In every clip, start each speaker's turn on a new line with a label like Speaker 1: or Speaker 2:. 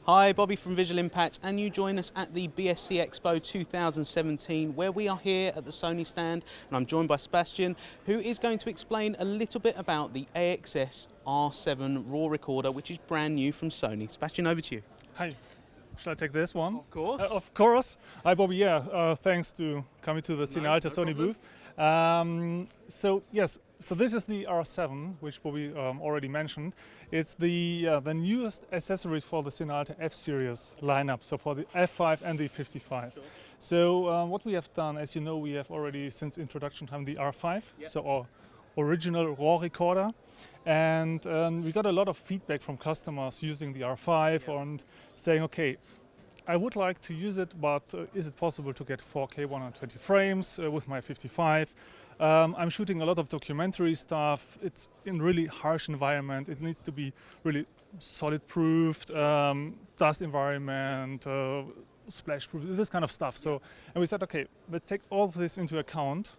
Speaker 1: Hi, Bobby from Visual Impact, and you join us at the BSC Expo 2017, where we are here at the Sony stand, and I'm joined by Sebastian, who is going to explain a little bit about the AXS-R7 RAW recorder, which is brand new from Sony. Sebastian, over to you.
Speaker 2: Hi. Shall I take this one?
Speaker 1: Of course.
Speaker 2: Of course. Hi, Bobby. Yeah, thanks to coming to the CineAlta Sony booth. So this is the R7, which Bobby already mentioned. It's the newest accessory for the CineAlta F series lineup, so for the F5 and the 55.
Speaker 1: Sure.
Speaker 2: So what we have done, as you know, we have already since introduction time the R5, so our original RAW recorder, and we got a lot of feedback from customers using the R5 and saying, okay, I would like to use it, but is it possible to get 4K 120 frames with my 55? I'm shooting a lot of documentary stuff. It's in really harsh environment. It needs to be really solid proofed, dust environment, splash proof, this kind of stuff. So, and we said, okay, let's take all of this into account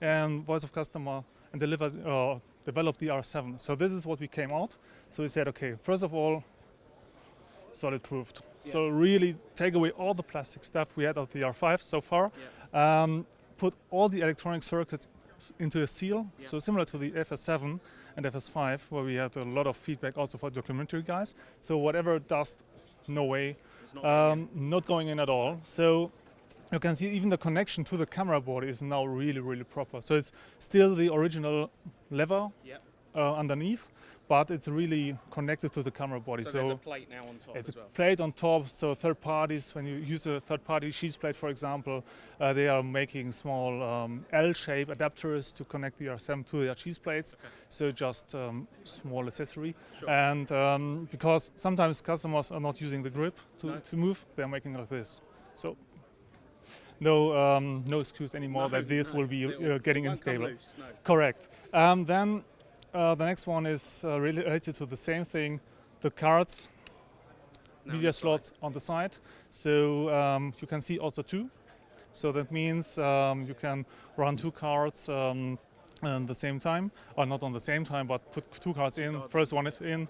Speaker 2: and voice of customer and develop the R7. So this is what we came out. So we said, okay, first of all, solid proofed. Yeah. So really take away all the plastic stuff we had of the R5 so far. Yeah. Put all the electronic circuits into a seal. Yeah. So similar to the FS7 and FS5, where we had a lot of feedback also for documentary guys. So whatever dust, no way, not going in at all. So you can see even the connection to the camera board is now really, really proper. So it's still the original lever underneath, but it's really connected to the camera body.
Speaker 1: So there's a plate now on top
Speaker 2: as well. It's
Speaker 1: a
Speaker 2: plate on top, so third parties, when you use a third-party cheese plate, for example, they are making small L-shape adapters to connect the R7 to their cheese plates. Okay. So just small accessory. Sure. And because sometimes customers are not using the grip to move, they're making like this. So no excuse anymore that this will be getting unstable.
Speaker 1: Loose, no.
Speaker 2: Correct. Then the next one is related to the same thing, the cards, media slots on the side. So you can see also two. So that means you can run two cards at the same time, or not on the same time, but put two cards in. First one is in,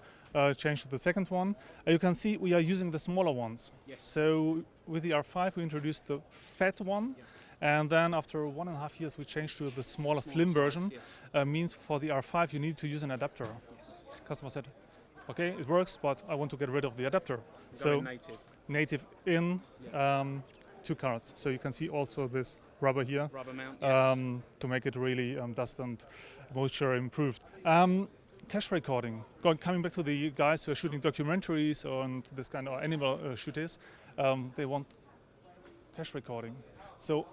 Speaker 2: change to the second one. You can see we are using the smaller ones. Yes. So with the R5 we introduced the fat one. Yeah. And then after 1.5 years we changed to the smaller slim version. Yes. Means for the R5 you need to use an adapter. Yes. Customer said, okay, it works, but I want to get rid of the adapter. So native in, two cards. So you can see also this rubber here. Rubber mount, yes. To make it really dust and moisture improved. Cache recording. Coming back to the guys who are shooting documentaries and this kind of animal shooters, they want cache recording. So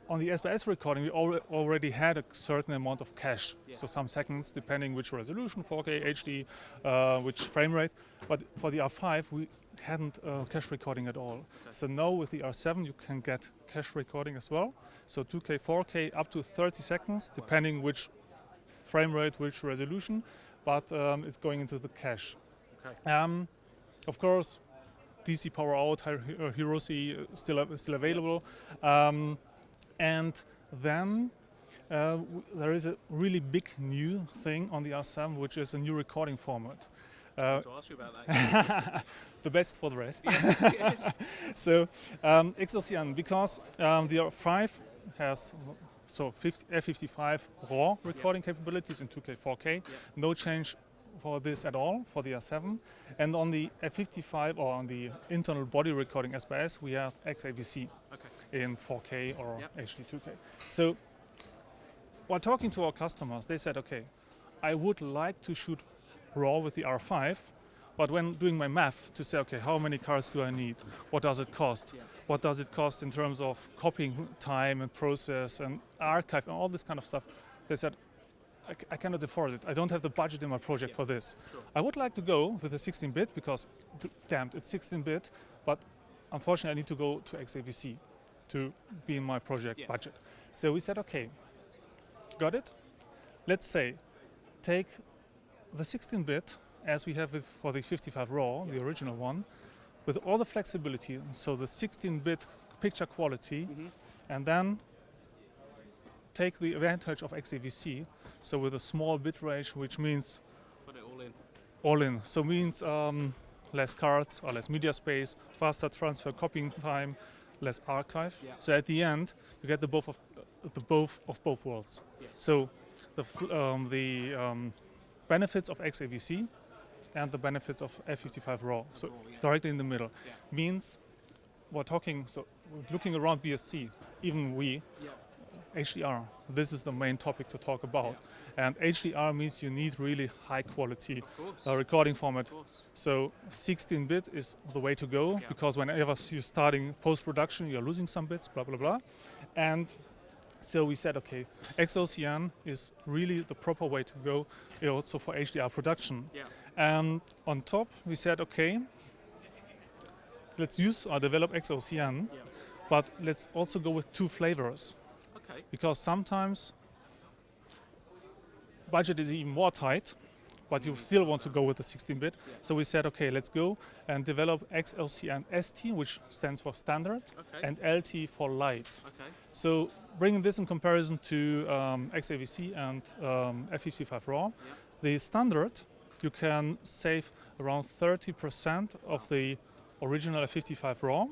Speaker 2: on the SBS recording, we already had a certain amount of cache, so some seconds, depending which resolution, 4K, HD, which frame rate. But for the R5, we hadn't cache recording at all. Okay. So now with the R7, you can get cache recording as well. So 2K, 4K, up to 30 seconds, depending which frame rate, which resolution, but it's going into the cache. Okay. Of course, DC power out, Hero C still available. And then there is a really big new thing on the R7, which is a new recording format.
Speaker 1: To ask you about that.
Speaker 2: The best for the rest.
Speaker 1: Yes, yes.
Speaker 2: So XOCN, because the R5 has F55 RAW recording capabilities in 2K, 4K. No change for this at all for the R7. And on the F55 or on the internal body recording SBS, we have XAVC in 4K or HD 2K. So while talking to our customers, they said, okay, I would like to shoot RAW with the R5, but when doing my math to say, okay, how many cards do I need? What does it cost? What does it cost in terms of copying time and process and archive and all this kind of stuff? They said, I cannot afford it. I don't have the budget in my project for this. Sure. I would like to go with a 16-bit because, damn, it's 16-bit, but unfortunately I need to go to XAVC to be in my project budget. So we said, okay, got it? Let's say, take the 16-bit as we have it for the 55 RAW, the original one, with all the flexibility, so the 16-bit picture quality, and then take the advantage of XAVC, so with a small bit range, which means
Speaker 1: put it all in.
Speaker 2: All in. So means less cards or less media space, faster transfer copying time, less archive.
Speaker 1: Yeah.
Speaker 2: So at the end, you get the both of both worlds.
Speaker 1: Yes.
Speaker 2: So the benefits of XAVC and the benefits of F55 RAW. So
Speaker 1: yeah.
Speaker 2: directly in the middle
Speaker 1: Yeah.
Speaker 2: means we're looking around BSC, even we.
Speaker 1: Yeah.
Speaker 2: HDR, this is the main topic to talk about. And HDR means you need really high quality recording format. So 16-bit is the way to go, because whenever you're starting post-production, you're losing some bits, blah, blah, blah. And so we said, okay, XOCN is really the proper way to go also for HDR production.
Speaker 1: Yeah.
Speaker 2: And on top, we said, okay, let's use or develop XOCN, but let's also go with two flavors.
Speaker 1: Okay.
Speaker 2: Because sometimes budget is even more tight, but you still want to go with the 16-bit.
Speaker 1: Yeah.
Speaker 2: So we said, okay, let's go and develop XLCN ST, which stands for standard, and LT for light.
Speaker 1: Okay.
Speaker 2: So bringing this in comparison to XAVC and F55 RAW, the standard, you can save around 30% of the original F55 RAW,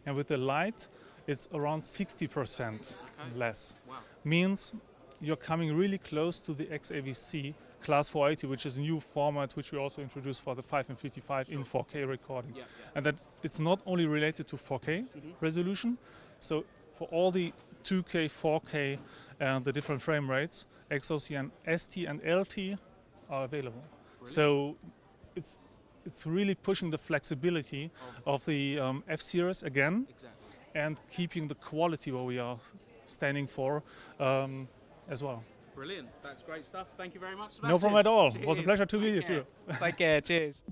Speaker 2: and with the light, it's around 60% less.
Speaker 1: Wow.
Speaker 2: Means you're coming really close to the XAVC Class 480, which is a new format which we also introduced for the 5 and 55 in 4K recording. And that it's not only related to 4K resolution, so for all the 2K, 4K and the different frame rates, XOCN ST and LT are available. Brilliant. So it's really pushing the flexibility of the F-Series again, and keeping the quality where we are standing for as well.
Speaker 1: Brilliant. That's great stuff. Thank you very much, Sebastian.
Speaker 2: No problem at all.
Speaker 1: Cheers.
Speaker 2: It was a pleasure to meet you too.
Speaker 1: Take care. Cheers.